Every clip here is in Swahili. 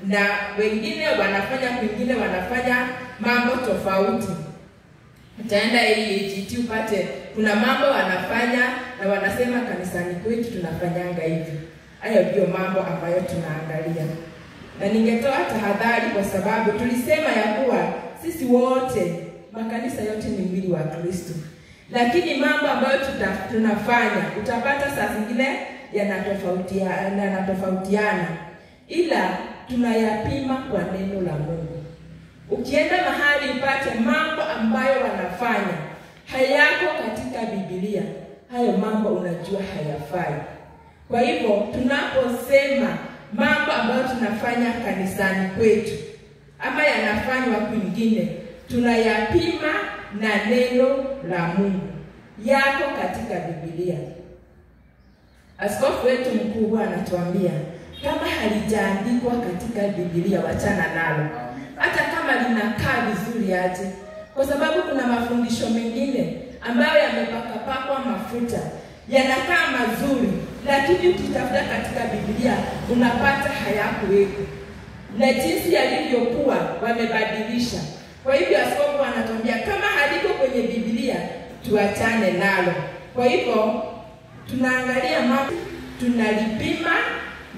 na wengine wanafanya kwingine wanafanya mambo tofauti. Utaenda AGT upate kuna mambo wanafanya na wanasema kanisani kwetu tunafanyanga hivi. Hayo ndio mambo ambayo tunaangalia. Na ningetoa tahadhari kwa sababu tulisema ya kuwa sisi wote makanisa yote ni mwili wa Kristo. Lakini mambo ambayo tunafanya utapata saa zingine yanatofautiana. Ila tunayapima kwa neno la Mungu. Ukienda mahali upate mambo ambayo wanafanya hayako katika Biblia, hayo mambo unajua hayafai. Kwa hivyo tunaposema mambo ambayo tunafanya kanisani kwetu ama yanafanywa kwingine, tunayapima na neno la Mungu, yako katika Biblia. Askofu wetu mkuu anatuambia kama halijaandikwa katika Biblia wachana nalo, hata kama linakaa vizuri aje, kwa sababu kuna mafundisho mengine ambayo yamepakwa mafuta yanakaa mazuri, lakini ukitafuta katika Biblia unapata hayakuweko, na jinsi yalivyokuwa wamebadilisha. Kwa hivyo askofu anatuambia kama haliko kwenye Biblia tuachane nalo. Kwa hivyo tunaangalia mambo, tunalipima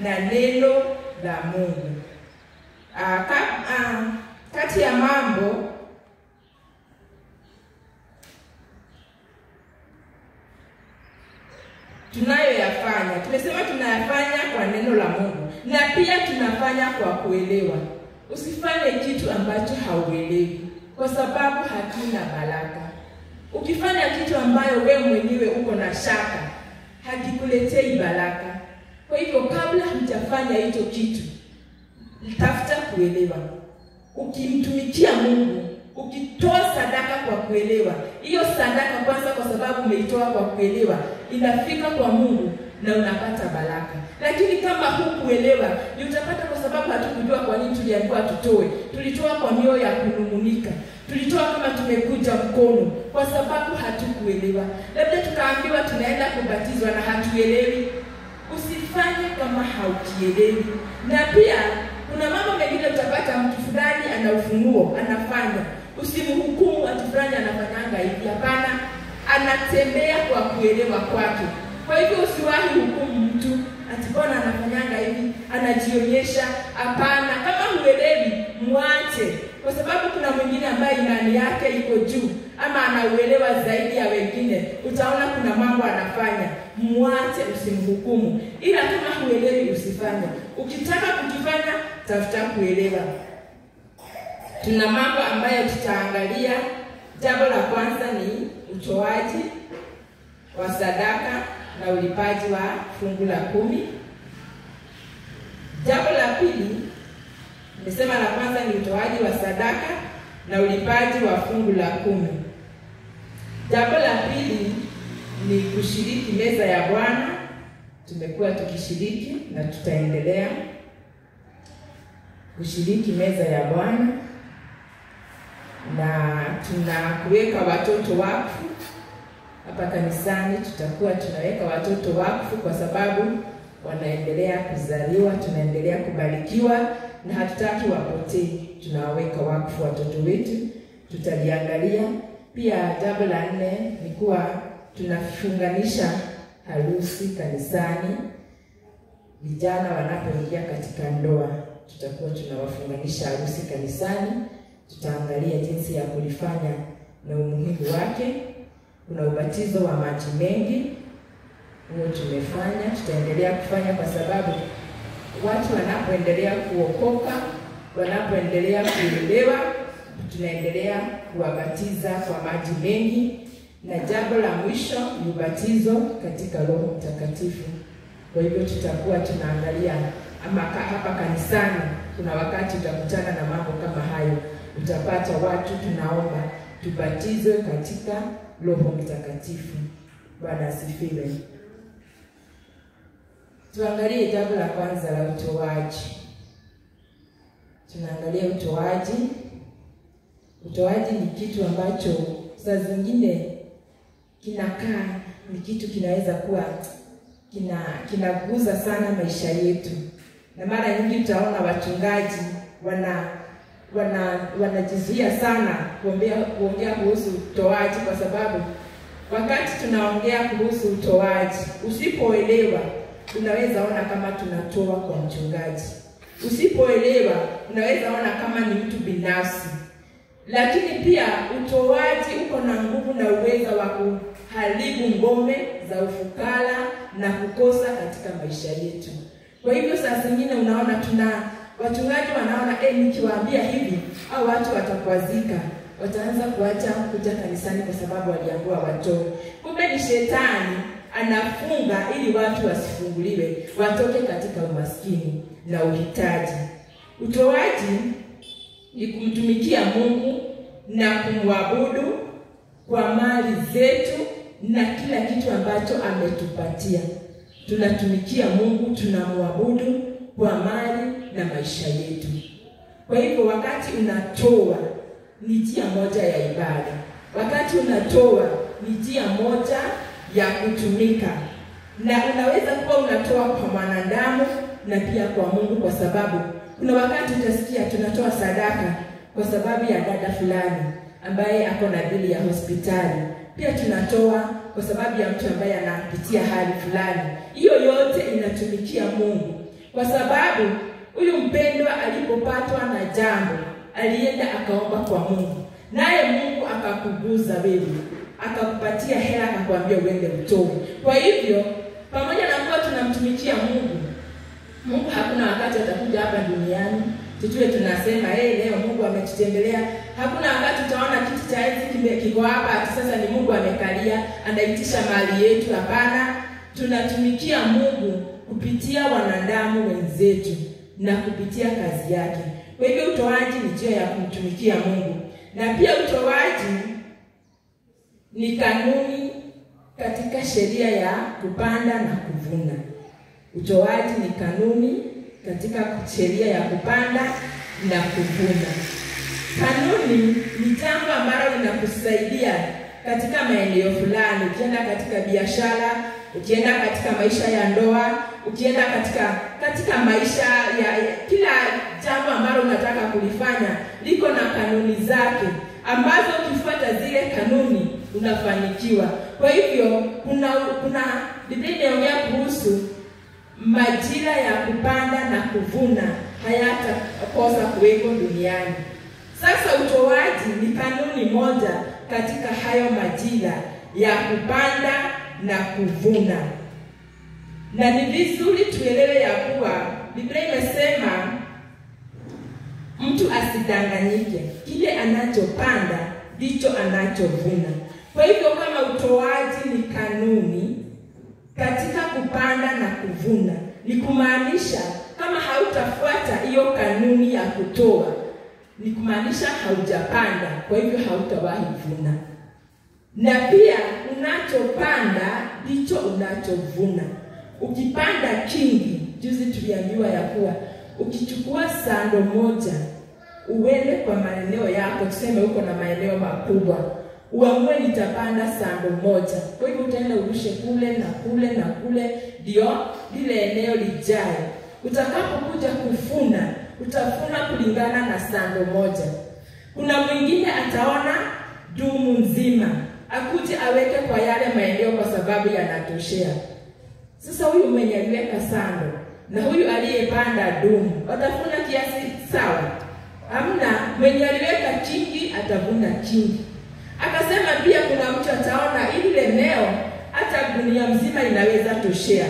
na neno la Mungu. Kati ya mambo tunayoyafanya, tumesema tunayafanya kwa neno la Mungu, na pia tunafanya kwa kuelewa. Usifanye kitu ambacho hauelewi, kwa sababu hakina baraka. Ukifanya kitu ambayo wewe mwenyewe uko na shaka, hakikuletei baraka. Kwa hivyo kabla hujafanya hicho kitu, tafuta kuelewa. Ukimtumikia Mungu, ukitoa sadaka kwa kuelewa, hiyo sadaka kwanza, kwa sababu umeitoa kwa kuelewa, inafika kwa Mungu na unapata baraka. Lakini kama hukuelewa, ni utapata, kwa sababu hatukujua kwa nini tuliambiwa tutoe. Tulitoa kwa mioyo ya kunung'unika. Tulitoa kama tumekuja mkono, kwa sababu hatukuelewa. Labda tukaambiwa tunaenda kubatizwa na hatuelewi. Usifanye kama haukielewi. Na pia kuna mambo mengine utapata mtu fulani ana ufunuo, anafanya. Usimhukumu watu fulani anafanyanga hivi. Hapana, anatembea kwa kuelewa kwake. Kwa hivyo usiwahi hukumu mtu ati bwana anafanyanga hivi, anajionyesha. Hapana, kama huelewi muache, kwa sababu kuna mwingine ambaye imani yake iko juu ama anauelewa zaidi ya wengine. Utaona kuna mambo anafanya, muache, usimhukumu. Ila kama huelewi usifanye. Ukitaka kukifanya, tafuta kuelewa. Tuna mambo ambayo tutaangalia. Jambo la kwanza ni utoaji wa sadaka na ulipaji wa fungu la 10. Jambo la pili, nimesema la kwanza ni utoaji wa sadaka na ulipaji wa fungu la 10. Jambo la pili ni kushiriki meza ya Bwana. Tumekuwa tukishiriki na tutaendelea kushiriki meza ya Bwana, na tunakuweka watoto wakfu. Hapa kanisani tutakuwa tunaweka watoto wakfu kwa sababu wanaendelea kuzaliwa, tunaendelea kubarikiwa na hatutaki wapotee. Tunawaweka wakfu watoto wetu, tutaliangalia. Pia jambo la 4 ni kuwa tunafunganisha harusi kanisani. Vijana wanapoingia katika ndoa, tutakuwa tunawafunganisha harusi kanisani. Tutaangalia jinsi ya kulifanya na umuhimu wake. Kuna ubatizo wa maji mengi, huo tumefanya, tutaendelea kufanya, kwa sababu watu wanapoendelea kuokoka, wanapoendelea kuelewa, tunaendelea kuwabatiza kwa maji mengi. Na jambo la mwisho ni ubatizo katika Roho Mtakatifu. Kwa hivyo tutakuwa tunaangalia, ama hapa kanisani kuna wakati utakutana na mambo kama hayo. Utapata watu tunaomba tubatizwe katika Roho Mtakatifu. Bwana asifiwe. Tuangalie jambo la kwanza la utoaji. Tunaangalia utoaji. Utoaji ni kitu ambacho saa zingine kinakaa, ni kitu kinaweza kuwa kinaguza sana maisha yetu. Na mara nyingi utaona wachungaji wanajizuia sana kuongea kuhusu utoaji, kwa sababu wakati tunaongea kuhusu utoaji, usipoelewa unaweza ona kama tunatoa kwa mchungaji. Usipoelewa unaweza ona kama ni mtu binafsi. Lakini pia utoaji uko na nguvu na uwezo wa kuharibu ngome za ufukara na kukosa katika maisha yetu. Kwa hivyo saa zingine unaona wachungaji wanaona nikiwaambia hivi au watu watakwazika, wataanza kuacha kuja kanisani kwa sababu waliambiwa watoe. Kumbe ni shetani anafunga ili watu wasifunguliwe, watoke katika umaskini na uhitaji. Utoaji ni kumtumikia Mungu na kumwabudu kwa mali zetu na kila kitu ambacho ametupatia. Tunatumikia Mungu, tunamwabudu kwa mali na maisha yetu. Kwa hivyo wakati unatoa ni njia moja ya ibada. Wakati unatoa ni njia moja ya kutumika. Na unaweza kuwa unatoa kwa mwanadamu na pia kwa Mungu, kwa sababu kuna wakati utasikia tunatoa sadaka kwa sababu ya dada fulani ambaye ako na bili ya hospitali. Pia tunatoa kwa sababu ya mtu ambaye anapitia hali fulani. Hiyo yote inatumikia Mungu, kwa sababu huyu mpendwa alipopatwa na jambo alienda akaomba kwa Mungu, naye Mungu akakuguza wewe, akakupatia hela, akakwambia uende utoe. Kwa hivyo pamoja na kuwa tunamtumikia Mungu hakuna wakati atakuja hapa duniani tujue tunasema leo Mungu ametutembelea. Hakuna wakati utaona kiti cha enzi kiko hapa ati sasa ni Mungu amekalia anaitisha mali yetu. Hapana, tunatumikia Mungu kupitia wanadamu wenzetu na kupitia kazi yake. Kwa hivyo utoaji ni njia ya kumtumikia Mungu. Na pia utoaji ni kanuni katika sheria ya kupanda na kuvuna. Utoaji ni kanuni katika sheria ya kupanda na kuvuna. Kanuni ni jambo ambalo linakusaidia katika maeneo fulani. Ukienda katika biashara, ukienda katika maisha ya ndoa, ukienda katika maisha ya kila jambo ambalo unataka kulifanya, liko na kanuni zake ambazo ukifuata zile kanuni unafanikiwa. Kwa hivyo kuna Biblia inaongea kuhusu majira ya kupanda na kuvuna hayatakosa kuweko duniani. Sasa utoaji ni kanuni moja katika hayo majira ya kupanda na kuvuna. Na ni vizuri tuelewe ya kuwa Biblia imesema mtu asidanganyike, kile anachopanda ndicho anachovuna. Kwa hivyo kama utoaji ni kanuni katika kupanda na kuvuna, ni kumaanisha kama hautafuata hiyo kanuni ya kutoa, ni kumaanisha haujapanda, kwa hivyo hautawahi vuna. Na pia unachopanda ndicho unachovuna. Ukipanda kingi, juzi tuliambiwa ya kuwa ukichukua sando moja uende kwa maeneo yako, tuseme uko na maeneo makubwa, uamue nitapanda sando moja. Kwa hivyo utaenda urushe kule na kule na kule, ndio lile eneo lijae. Utakapokuja kufuna, utafuna kulingana na sando moja. Kuna mwingine ataona dumu nzima, akuje aweke kwa yale maeneo kwa sababu yanatoshea. Sasa huyu mwenye aliweka sando na huyu aliyepanda dumu watafuna kiasi sawa? Hamna. Mwenye aliweka kingi atavuna kingi. Akasema pia kuna mtu ataona ile eneo hata gunia mzima inaweza toshea,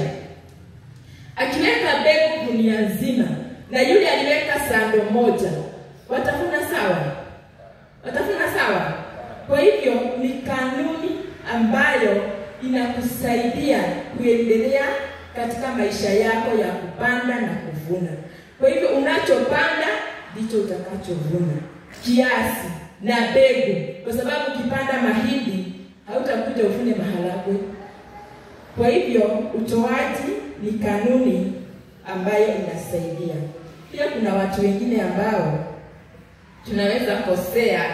akiweka mbegu gunia nzima na yule aliweka sando moja, watafuna sawa? Watafuna sawa? Kwa hivyo ni kanuni ambayo inakusaidia kuendelea katika maisha yako ya kupanda na kuvuna. Kwa hivyo unachopanda ndicho utakachovuna, kiasi na mbegu, kwa sababu ukipanda mahindi hautakuja uvune maharagwe. Kwa hivyo utoaji ni kanuni ambayo inasaidia. Pia kuna watu wengine ambao tunaweza kosea,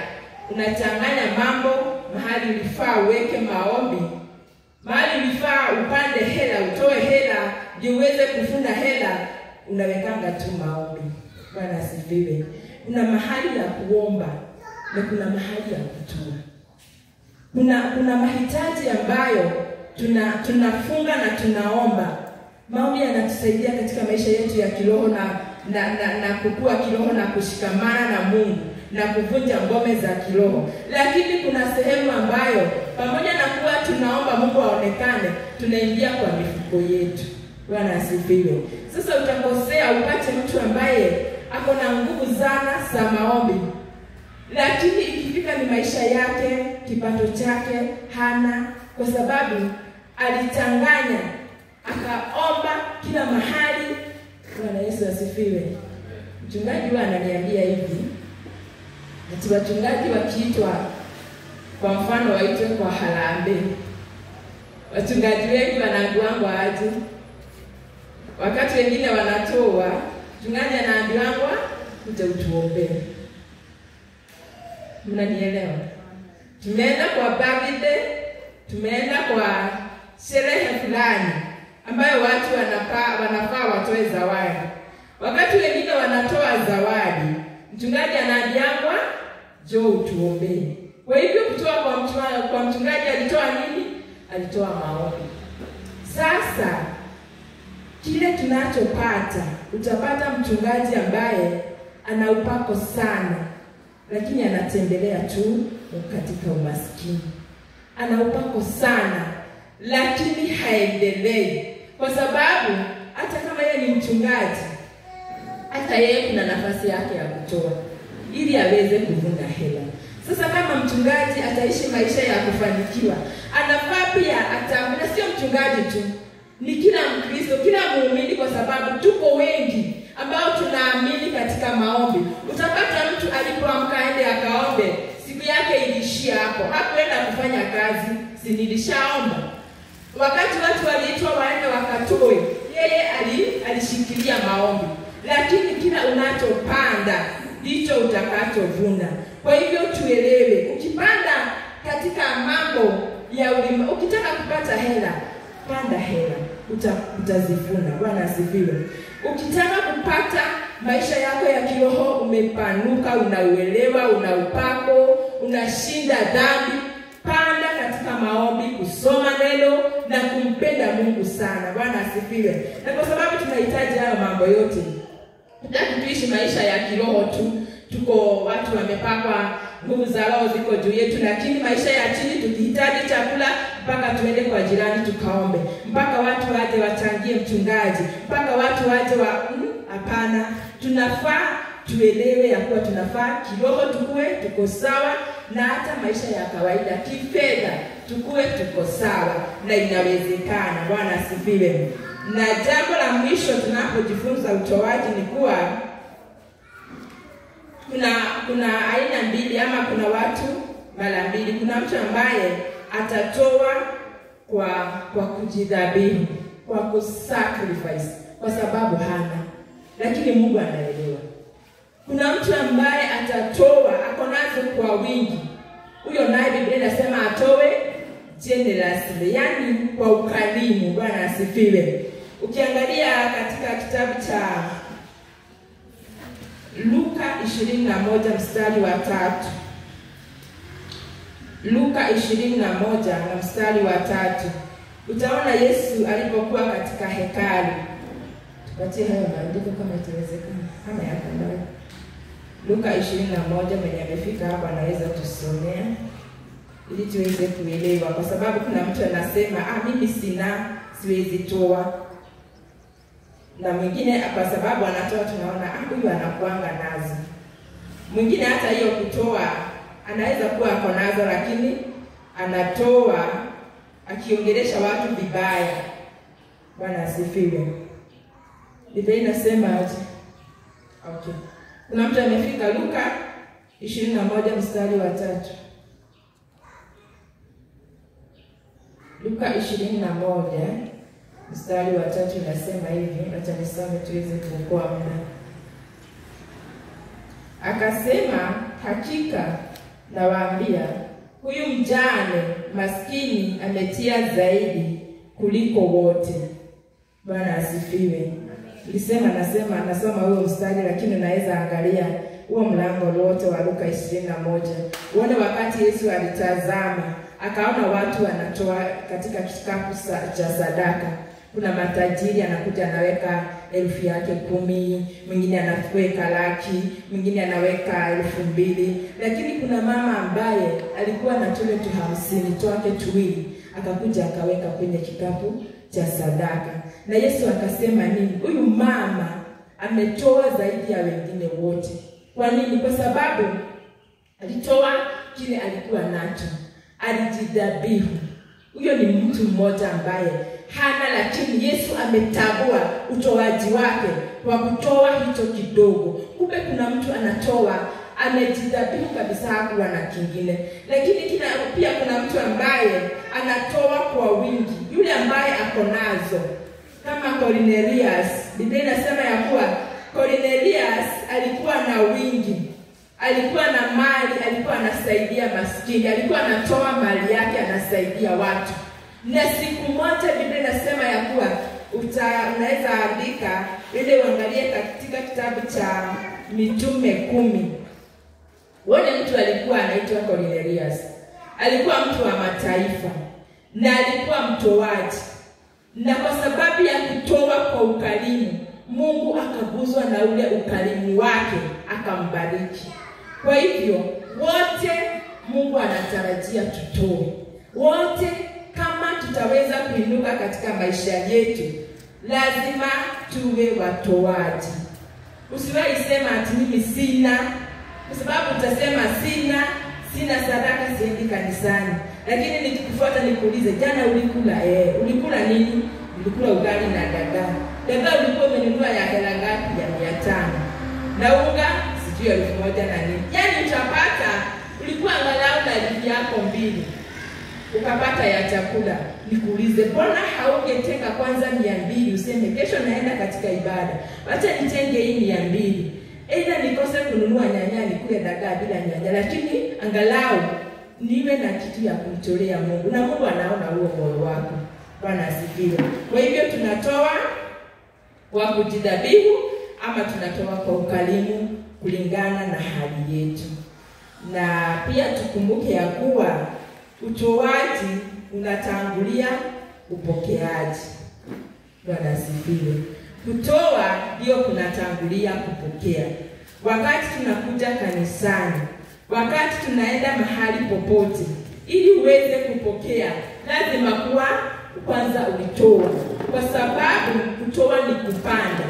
unachanganya mambo. Mahali ulifaa uweke maombi, mahali ulifaa upande hela, utoe hela ndio uweze kuvuna hela, unawekanga tu maombi. Bwana asifiwe. Kuna mahali ya kuomba na kuna mahali ya kutua. Kuna mahitaji ambayo tunafunga na tunaomba. Maombi yanatusaidia katika maisha yetu ya kiroho na kukua kiroho na kushikamana na Mungu na kuvunja ngome za kiroho. Lakini kuna sehemu ambayo pamoja na kuwa tunaomba Mungu aonekane, tunaingia kwa mifuko yetu. Bwana asifiwe. Sasa utakosea upate mtu ambaye ako na nguvu sana za maombi, lakini ikifika ni maisha yake, kipato chake hana, kwa sababu alichanganya akaomba kila mahali. Bwana Yesu asifiwe. Mchungaji ananiambia hivi, ati wachungaji wakiitwa, kwa mfano waitwe kwa harambee, wachungaji wengi wanaambiwa aje, wakati wengine wanatoa, mchungaji anaambiwa kuja utuombee. Mnanielewa? Tumeenda kwa birthday, tumeenda kwa sherehe fulani ambayo watu wanafaa watoe zawadi. Wakati wengine wanatoa zawadi, mchungaji anaambiwa njoo utuombee. Kwa hivyo kutoa kwa mchungaji alitoa nini? Alitoa maombi. Sasa kile tunachopata, utapata mchungaji ambaye ana upako sana, lakini anatembelea tu katika umaskini. Ana upako sana, lakini haendelei, kwa sababu hata kama yeye ni mchungaji, hata yeye kuna nafasi yake ya kutoa ili aweze kuvuna hela. Sasa kama mchungaji ataishi maisha ya kufanikiwa, anafaa pia atambue, sio mchungaji tu, ni kila Mkristo, kila muumini, kwa sababu tuko wengi ambao tunaamini katika maombi. Utapata mtu alipoamka aende akaombe, siku yake ilishia hapo, hakuenda kufanya kazi, si nilishaomba. Wakati watu waliitwa waende wakatoe, yeye alishikilia maombi. Lakini kila unachopanda ndicho utakachovuna. Kwa hivyo tuelewe, ukipanda katika mambo ya ulimwengu, ukitaka kupata hela, panda hela, utazivuna. Bwana asifiwe. Ukitaka kupata maisha yako ya kiroho umepanuka, unauelewa, una upako, unashinda dhambi, panda katika maombi, kusoma neno na kumpenda Mungu sana. Bwana asifiwe. Na kwa sababu tunahitaji hayo mambo yote, tutaki tuishi maisha ya kiroho tu, tuko watu wamepakwa nguvu za roho ziko juu yetu, lakini maisha ya chini tukihitaji chakula mpaka tuende kwa jirani tukaombe, mpaka watu waje wachangie mchungaji, mpaka watu waje hapana. Tunafaa tuelewe ya kuwa tunafaa kiroho tuko sawa, na hata maisha ya kawaida kifedha tuko sawa, na inawezekana. Bwana asifiwe. Na jambo la mwisho tunapojifunza utoaji ni kuwa kuna aina mbili, ama kuna watu mara mbili. Kuna mtu ambaye atatoa kwa kujidhabihu, kwa kusacrifice, kwa sababu hana, lakini Mungu anaelewa. Kuna mtu ambaye atatoa ako nazo kwa wingi. Huyo naye Biblia inasema atoe generously, yani kwa ukarimu. Bwana asifiwe. Ukiangalia katika kitabu cha Luka 21 mstari wa 3. Luka 21 na mstari wa 3. Utaona Yesu alipokuwa katika hekalu. Tupatie hayo maandiko kama itawezekana. Kama yako ndani. Luka 21, mwenye amefika hapa anaweza tusomea ili tuweze kuelewa, kwa sababu kuna mtu anasema mimi siwezi toa, na mwingine kwa sababu anatoa tunaona huyu anakuanga nazo. Mwingine hata hiyo kutoa anaweza kuwa ako nazo, lakini anatoa akiongelesha watu vibaya. Bwana asifiwe. Biblia inasema aje? Okay. Kuna mtu amefika Luka 21 mstari wa 3. Luka 21 mstari wa 3 inasema hivi, acha nisome tuweze kuokoa muda. Akasema, hakika nawaambia, huyu mjane maskini ametia zaidi kuliko wote. Bwana asifiwe. nilisema nasoma huo mstari, lakini naweza angalia huo mlango wote wa Luka 21. Uone wakati Yesu alitazama, akaona watu wanatoa katika kikapu cha sadaka. Kuna matajiri anakuja anaweka 1000 yake 10, mwingine anaweka laki, mwingine anaweka 2000. Lakini kuna mama ambaye alikuwa na tule tu 50 twake tuwili, akakuja akaweka kwenye kikapu cha sadaka. Na Yesu akasema nini? Huyu mama ametoa zaidi ya wengine wote. Kwa nini? Kwa sababu alitoa kile alikuwa nacho, alijidhabihu. Huyo ni mtu mmoja ambaye hana, lakini Yesu ametambua utoaji wake kwa kutoa hicho kidogo. Kumbe kuna mtu anatoa, amejidhabihu kabisa, hakuwa na kingine. Lakini pia kuna mtu ambaye anatoa kwa wingi, yule ambaye ako nazo. Kama Cornelius, Biblia inasema ya kuwa Cornelius alikuwa na wingi, alikuwa na mali, alikuwa anasaidia maskini, alikuwa anatoa mali yake anasaidia watu. Na siku moja Biblia inasema ya kuwa unaweza andika ile uangalie katika kitabu cha Mitume 10. Wale mtu alikuwa anaitwa Cornelius. Alikuwa mtu wa mataifa na alikuwa mtoaji. Na kwa sababu ya kutoa kwa ukarimu, Mungu akaguzwa na ule ukarimu wake, akambariki. Kwa hivyo wote Mungu anatarajia tutoe. Wote kama tutaweza kuinuka katika maisha yetu, lazima tuwe watoaji. Usiwahi sema ati mimi sina, kwa sababu utasema sina sadaka, siendi kanisani. Lakini nikikufuata nikuulize, jana ulikula nini? Ulikula ugali na dagaa. Dagaa ulikuwa umenunua ya hela ngapi? Ya 500. Na unga sijui 1000 na nini. Yaani utapata ulikuwa angalau na 1000 yako 2. Ukapata ya chakula. Nikuulize, mbona haugetenga kwanza 200 useme kesho naenda katika ibada, acha nitenge hii 200. Aidha nikose kununua nyanya nikule dagaa bila nyanya, lakini angalau niwe na kitu ya kumtolea Mungu, na Mungu anaona huo moyo wako. Bwana asifiwe. Kwa hivyo tunatoa kwa kujidhabihu ama tunatoa kwa ukarimu kulingana na hali yetu. Na pia tukumbuke ya kuwa utoaji unatangulia upokeaji. Bwana asifiwe. Kutoa ndio kunatangulia kupokea. Wakati tunakuja kanisani, wakati tunaenda mahali popote, ili uweze kupokea, lazima kuwa kwanza ulitoa. Kwa sababu kutoa ni kupanda.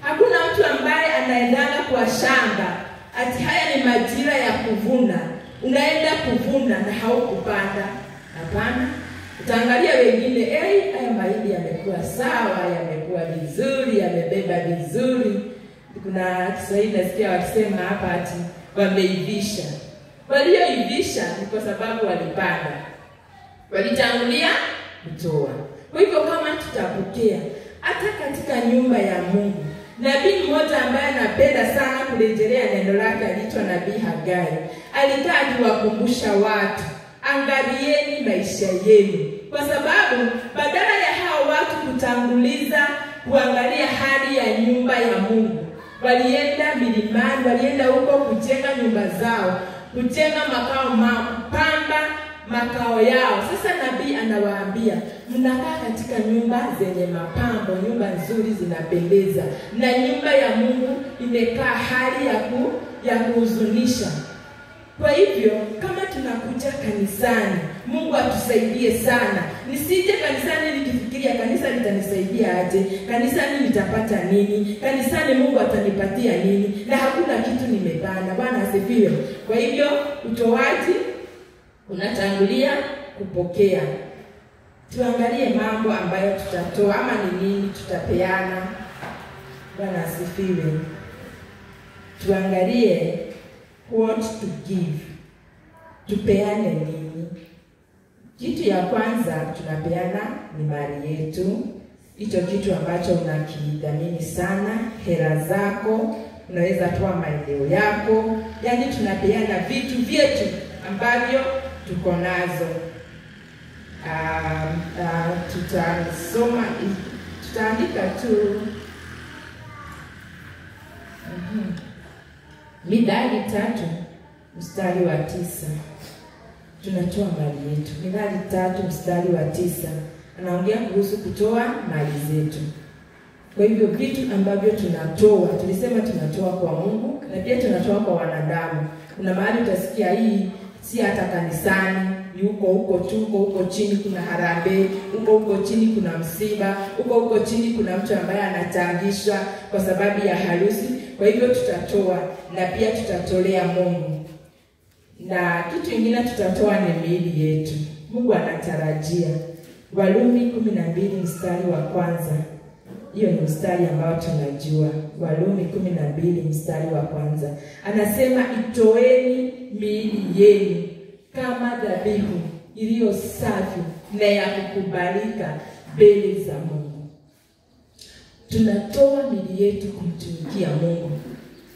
Hakuna mtu ambaye anaendana kwa shamba ati haya ni majira ya kuvuna, unaenda kuvuna na haukupanda. Hapana. Utaangalia wengine, haya mahindi yamekuwa sawa, yamekuwa vizuri, yamebeba vizuri. Kuna Kiswahili nasikia wakisema hapa ati wameivisha. Walioivisha ni kwa sababu walipanda, walitangulia kutoa. Kwa hivyo kama tutapokea hata katika nyumba ya Mungu, nabii mmoja ambaye anapenda sana kurejelea neno lake aliitwa Nabii Hagai, alikaa akiwakumbusha watu, angalieni maisha yenu. Kwa sababu badala ya hao watu kutanguliza kuangalia hali ya nyumba ya Mungu, walienda milimani, walienda huko kujenga nyumba zao, kujenga makao pamba makao yao. Sasa nabii anawaambia, mnakaa katika nyumba zenye mapambo, nyumba nzuri zinapendeza, na nyumba ya Mungu imekaa hali ya kuhuzunisha. Kwa hivyo kama tunakuja kanisani, Mungu atusaidie sana. Nisije kanisani nikifikiria kanisa litanisaidia aje, kanisani nitapata nini, kanisani Mungu atanipatia nini, na hakuna kitu nimepanda. Bwana asifiwe. Kwa hivyo utoaji unatangulia kupokea. Tuangalie mambo ambayo tutatoa ama ni nini tutapeana. Bwana asifiwe. Tuangalie what to give. Tupeane nini? Kitu ya kwanza tunapeana ni mali yetu. Hicho kitu ambacho unakidhamini sana, hela zako, unaweza toa maendeleo yako. Yaani tunapeana vitu vyetu ambavyo tuko nazo. Tutaandika tu Mithali 3 mstari wa 9. Tunatoa mali yetu. Mithali 3 mstari wa 9 anaongea kuhusu kutoa mali zetu. Kwa hivyo vitu ambavyo tunatoa, tulisema tunatoa kwa Mungu na pia tunatoa kwa wanadamu. Kuna mahali utasikia hii si hata kanisani, huko tu, huko chini kuna harambee, huko chini kuna msiba, huko chini kuna mtu ambaye anachangisha kwa sababu ya harusi. Kwa hivyo tutatoa na pia tutatolea Mungu. Na kitu kingine tutatoa ni miili yetu. Mungu anatarajia. Warumi 12 mstari wa 1. Hiyo ni mstari ambao tunajua. Warumi 12 mstari wa 1. Anasema itoeni miili yenu kama dhabihu iliyo safi na ya kukubalika mbele za Mungu. Tunatoa miili yetu kumtumikia Mungu.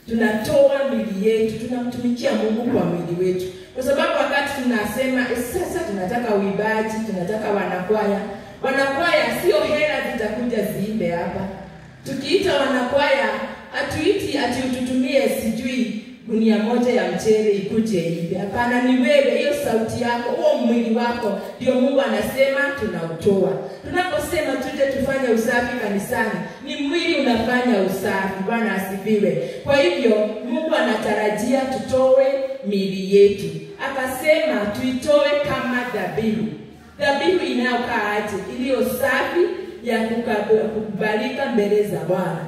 Tunatoa miili yetu, tunamtumikia Mungu kwa miili wetu. Kwa sababu wakati tunasema sasa tunataka uibaji, tunataka wanakwaya. Wanakwaya sio hela zitakuja ziimbe hapa. Tukiita wanakwaya, hatuiti ati ututumie sijui gunia moja ya mchele ikuje iimbe. Hapana, ni wewe, hiyo sauti yako, huo mwili wako ndio Mungu anasema tunautoa. Tunaposema tuje tufanye usafi kanisani, ni mwili unafanya usafi. Bwana asifiwe. Kwa hivyo Mungu anatarajia tutoe miili yetu. Akasema tuitoe kama dhabihu. Dhabihu inayokaa aje? Iliyo safi ya kukubalika mbele za Bwana.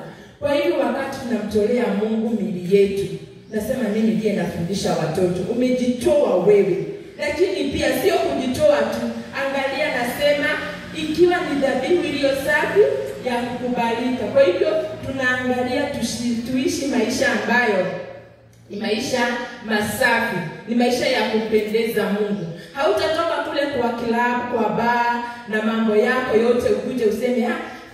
Kwa hivyo wakati tunamtolea Mungu miili yetu, nasema mimi ndiye nafundisha watoto, umejitoa wewe. Lakini pia sio kujitoa tu. Angalia, nasema ikiwa ni dhabihu iliyo safi ya kukubalika. Kwa hivyo tunaangalia tuishi maisha ambayo ni maisha masafi, ni maisha ya kumpendeza Mungu. Hautatoka kule kwa klabu, kwa baa na mambo yako yote ukuje useme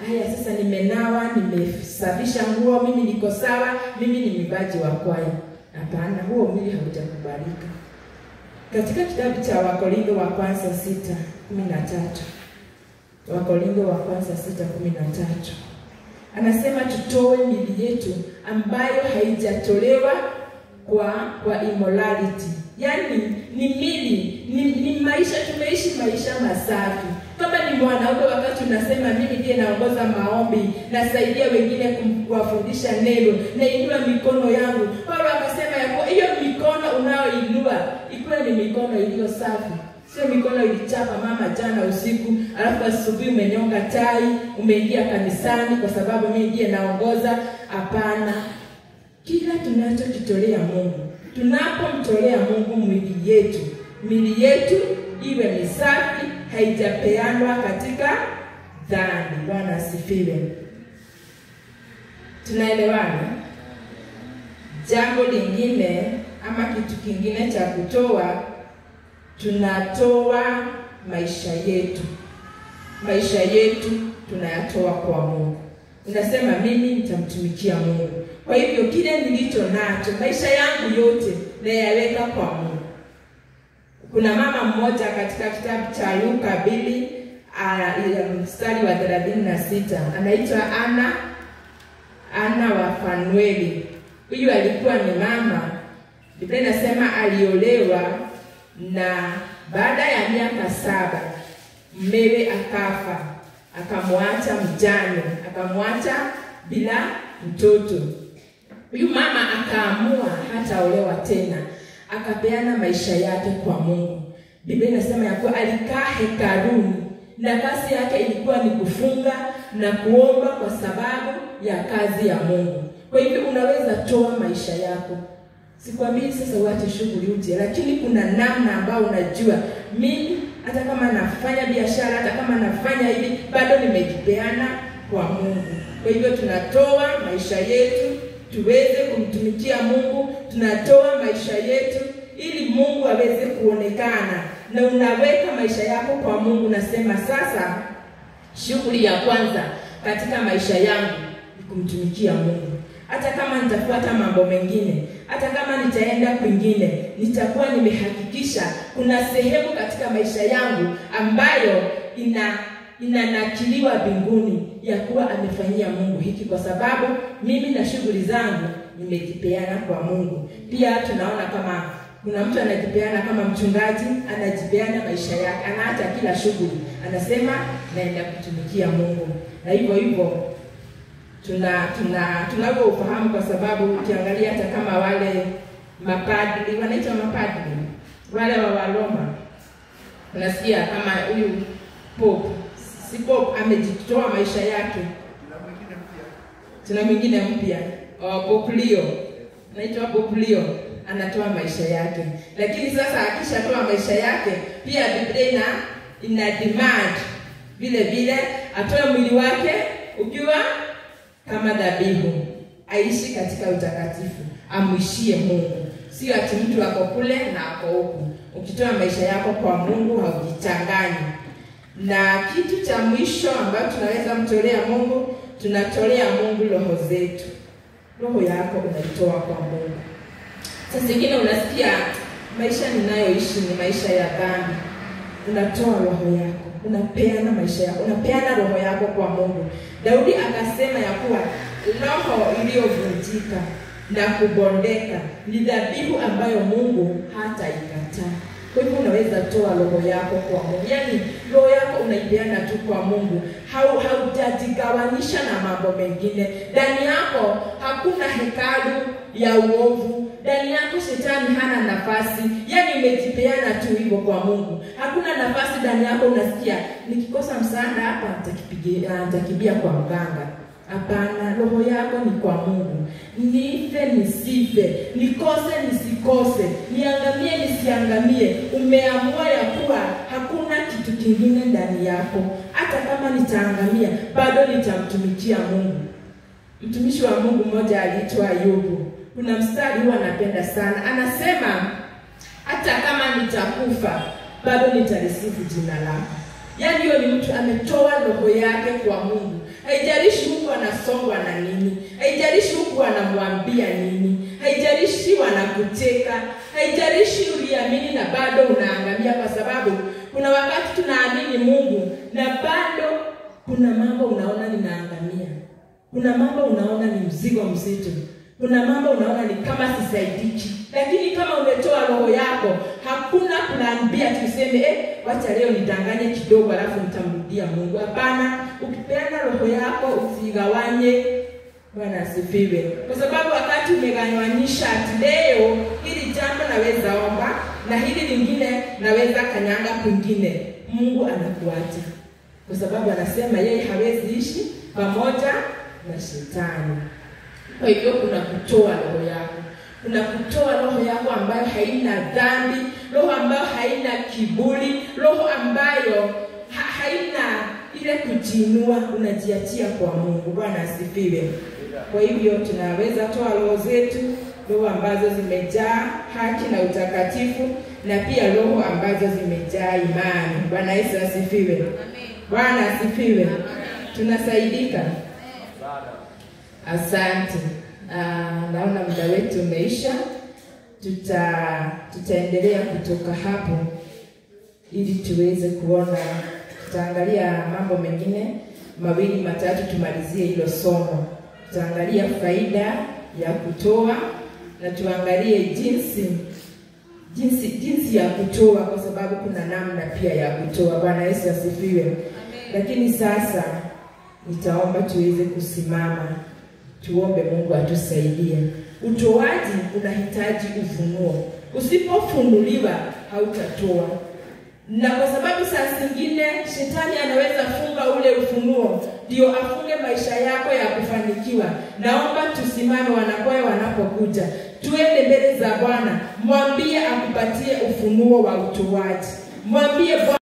haya sasa nimenawa, nimesafisha nguo, mimi niko sawa, mimi ni mwibaji wa kwaya. Hapana, huo mwili hautakubalika. Katika kitabu cha Wakorintho wa kwanza 6:13. Wakorintho wa kwanza 6:13. Anasema tutoe miili yetu ambayo haijatolewa kwa immorality. Yaani ni mili, ni maisha, tumeishi maisha masafi. Kama ni mwanaume, wakati unasema mimi ndiye naongoza maombi, nasaidia wengine kuwafundisha neno, nainua mikono yangu. Paulo akasema yako hiyo mikono unaoinua ikuwe ni mikono iliyo safi. Sio mikono ilichapa mama jana usiku, alafu asubuhi umenyonga tai, umeingia kanisani kwa sababu mimi ndiye naongoza. Hapana. Kila tunachokitolea Mungu, tunapomtolea Mungu miili yetu iwe ni safi, haijapeanwa katika dhambi. Bwana asifiwe. Tunaelewana? Jambo lingine ama kitu kingine cha kutoa, tunatoa maisha yetu. Maisha yetu tunayatoa kwa Mungu. Unasema mimi nitamtumikia Mungu. Kwa hivyo kile nilicho nacho, maisha yangu yote nayaweka kwa Mungu. Kuna mama mmoja katika kitabu cha Luka 2 mstari wa 36, anaitwa Ana wa Fanueli. Huyu alikuwa ni mama, Biblia inasema aliolewa, na baada ya miaka 7 mmewe akafa, akamwacha mjane, akamwacha bila mtoto. Huyu mama akaamua hataolewa tena, akapeana maisha yake kwa Mungu. Biblia inasema ya kuwa alikaa hekaluni na kazi yake ilikuwa ni kufunga na kuomba kwa sababu ya kazi ya Mungu. Kwa hivyo unaweza toa maisha yako. Sikwambii sasa uache shughuli uje, lakini kuna namna ambayo unajua mimi hata kama nafanya biashara, hata kama nafanya hivi, bado nimejipeana kwa Mungu. Kwa hivyo tunatoa maisha yetu tuweze kumtumikia Mungu. Tunatoa maisha yetu ili Mungu aweze kuonekana. Na unaweka maisha yako kwa Mungu, nasema sasa shughuli ya kwanza katika maisha yangu ni kumtumikia Mungu. Hata kama nitafuata mambo mengine, hata kama nitaenda kwingine, nitakuwa nimehakikisha kuna sehemu katika maisha yangu ambayo inanakiliwa mbinguni ya kuwa amefanyia Mungu hiki, kwa sababu mimi na shughuli zangu nimejipeana kwa Mungu. Pia tunaona kama kuna mtu anajipeana kama mchungaji, anajipeana maisha yake, anaacha kila shughuli, anasema naenda kutumikia Mungu. Na hivyo tunavyo ufahamu, kwa sababu ukiangalia hata kama wale mapadri, wanaitwa mapadri wale wa Roma, unasikia kama huyu Pope, si Pope amejitoa maisha yake. Tuna mwingine mpya, Pope Leo, anaitwa Pope Leo, anatoa maisha yake. Lakini sasa akishatoa maisha yake, pia Biblia ina demand vile atoe mwili wake ukiwa kama dhabihu, aishi katika utakatifu, amwishie Mungu. Sio ati mtu ako kule na ako huku. Ukitoa maisha yako kwa Mungu haujichangani. Na kitu cha mwisho ambacho tunaweza mtolea Mungu, tunatolea Mungu roho zetu. Roho yako unaitoa kwa Mungu. Sasa zingine unasikia maisha ninayoishi ni maisha ya dhambi. Unatoa roho yako, unapeana maisha yako, unapeana roho yako kwa Mungu. Daudi akasema ya kuwa roho iliyovunjika na kubondeka ni dhabihu ambayo Mungu hataikataa. Kwa hivyo unaweza toa roho yako kwa Mungu. Yaani roho yako unaipeana tu kwa Mungu. Hautajigawanisha na mambo mengine. Ndani yako hakuna hekalu ya uovu. Ndani yako shetani hana nafasi. Yaani umejipeana tu hivyo kwa Mungu. Hakuna nafasi ndani yako unasikia nikikosa msaada hapa nitakimbia kwa mganga. Hapana, roho yako ni kwa Mungu. Nife nisife, nikose nisikose, niangamie nisiangamie, umeamua ya kuwa hakuna kitu kingine ndani yako. Hata kama nitaangamia, bado nitamtumikia Mungu. Mtumishi wa Mungu mmoja aliitwa Ayubu. Kuna mstari huwa napenda sana. Anasema hata kama nitakufa, bado nitalisifu jina lako. Yaani hiyo ni mtu ametoa roho yake kwa Mungu. Haijalishi Mungu anasongwa na nini, haijalishi Mungu anamwambia nini, haijalishi wanakuteka, haijalishi uliamini na bado unaangamia, kwa sababu kuna wakati tunaamini Mungu na bado kuna mambo unaona ninaangamia. Kuna mambo unaona ni mzigo mzito. Kuna mambo unaona ni kama sisaidiki. Lakini kama umetoa roho yako, hakuna plan B tuseme wacha leo nidanganye kidogo alafu nitamrudia Mungu. Hapana, ukipeana roho yako usigawanye. Bwana asifiwe. Kwa sababu wakati umegawanyisha leo hili jambo naweza omba na hili lingine naweza kanyanga kwingine, Mungu anakuacha. Kwa sababu anasema yeye hawezi ishi pamoja na shetani. Kwa hivyo kuna kutoa roho yako. Kuna kutoa roho yako ambayo haina dhambi, roho ambayo haina kiburi, roho ambayo haina ile kujinua, unajiachia kwa Mungu. Bwana asifiwe. Kwa hivyo tunaweza toa roho zetu, roho ambazo zimejaa haki na utakatifu, na pia roho ambazo zimejaa imani. Bwana Yesu asifiwe. Amen. Bwana asifiwe. Amen. Tunasaidika. Asante. Naona muda wetu umeisha. Tutaendelea kutoka hapo ili tuweze kuona, tutaangalia mambo mengine mawili matatu tumalizie hilo somo. Tutaangalia faida ya kutoa na tuangalie jinsi ya kutoa, kwa sababu kuna namna pia ya kutoa. Bwana Yesu asifiwe. Amen. Lakini sasa nitaomba tuweze kusimama. Tuombe Mungu atusaidie. Utoaji unahitaji ufunuo. Usipofunuliwa hautatoa. Na kwa sababu saa zingine shetani anaweza funga ule ufunuo ndio afunge maisha yako ya kufanikiwa. Naomba tusimame wanakwaya wanapokuja. Tuende mbele za Bwana. Mwambie akupatie ufunuo wa utoaji. Mwambie Bwana